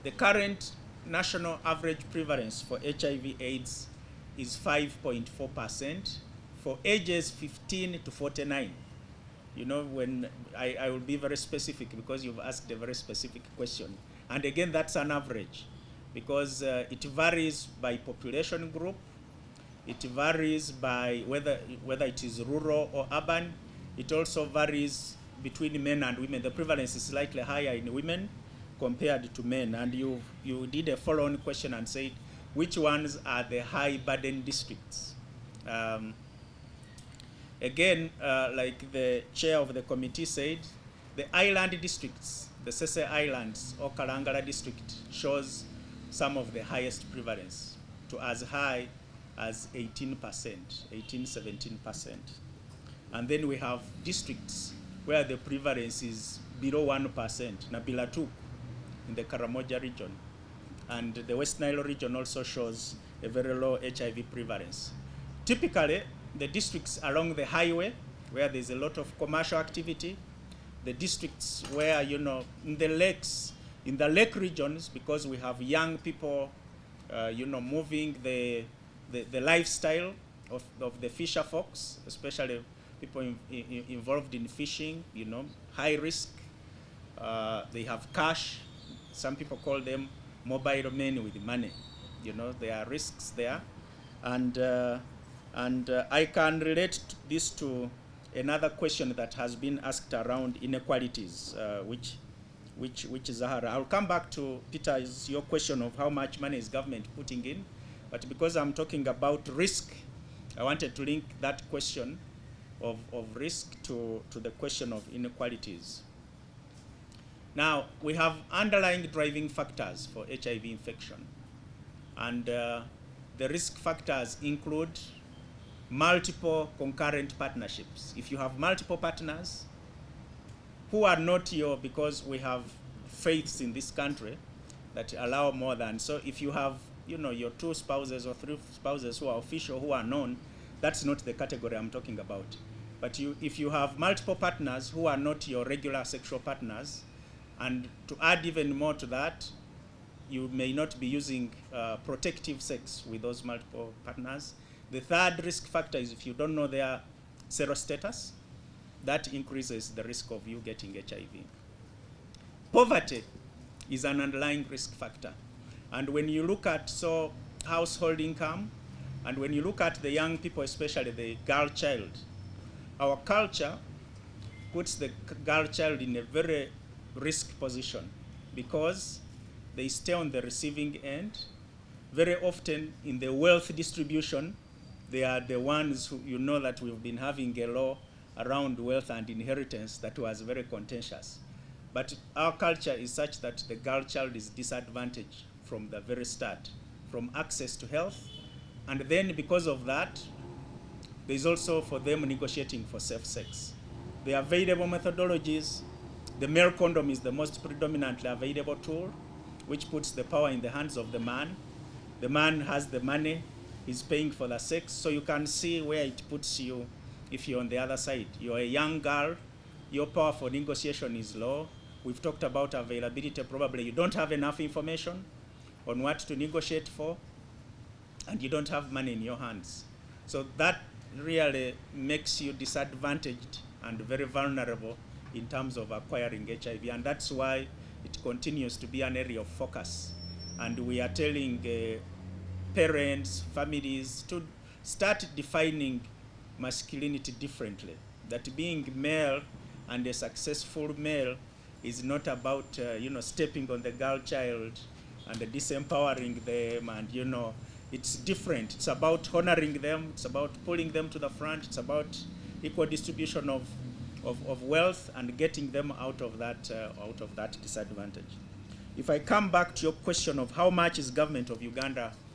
The current national average prevalence for HIV/AIDS is 5.4% for ages 15 to 49. You know, when I will be very specific because you've asked a very specific question. And again, that's an average because it varies by population group. It varies by whether it is rural or urban. It also varies between men and women. The prevalence is slightly higher in women compared to men. And you did a follow-on question and said, which ones are the high burden districts? Again, like the chair of the committee said, the island districts, the Sese Islands or Kalangala district shows some of the highest prevalence to as high as 18%, 17%. And then we have districts where the prevalence is below 1%, Nabila 2 in the Karamoja region. And the West Nile region also shows a very low HIV prevalence. Typically, the districts along the highway where there's a lot of commercial activity, the districts where, you know, in the lakes, in the lake regions, because we have young people, you know, moving the lifestyle of the fisher folks, especially people involved in fishing, you know, high risk. They have cash. Some people call them mobile men with money. You know, there are risks there. And I can relate this to another question that has been asked around inequalities, which is Zahara. I'll come back to Peter's your question of how much money is government putting in, but because I'm talking about risk, I wanted to link that question of risk to the question of inequalities. Now, we have underlying driving factors for HIV infection, and the risk factors include multiple concurrent partnerships. If you have multiple partners who are not your, because we have faiths in this country that allow more than, so if you have, you know, your 2 spouses or 3 spouses who are official, who are known, that's not the category I'm talking about. But if you have multiple partners who are not your regular sexual partners, and to add even more to that, you may not be using protective sex with those multiple partners. The third risk factor is if you don't know their serostatus, that increases the risk of you getting HIV. Poverty is an underlying risk factor. And when you look at household income, and when you look at the young people, especially the girl child, our culture puts the girl child in a very risk position because they stay on the receiving end. Very often in the wealth distribution, they are the ones who, you know, that we've been having a law around wealth and inheritance that was very contentious. But our culture is such that the girl child is disadvantaged from the very start, from access to health. And then because of that, there's also for them negotiating for safe sex. The available methodologies, the male condom is the most predominantly available tool, which puts the power in the hands of the man. The man has the money, he's paying for the sex, so you can see where it puts you if you're on the other side. You're a young girl, your power for negotiation is low. We've talked about availability, probably you don't have enough information on what to negotiate for, and you don't have money in your hands. So that really makes you disadvantaged and very vulnerable in terms of acquiring HIV, and that's why it continues to be an area of focus. And we are telling parents, families to start defining masculinity differently. That being male and a successful male is not about you know, stepping on the girl child and disempowering them, and you know, it's different. It's about honoring them. It's about pulling them to the front. It's about equal distribution of wealth and getting them out of that disadvantage. If I come back to your question of how much is government of Uganda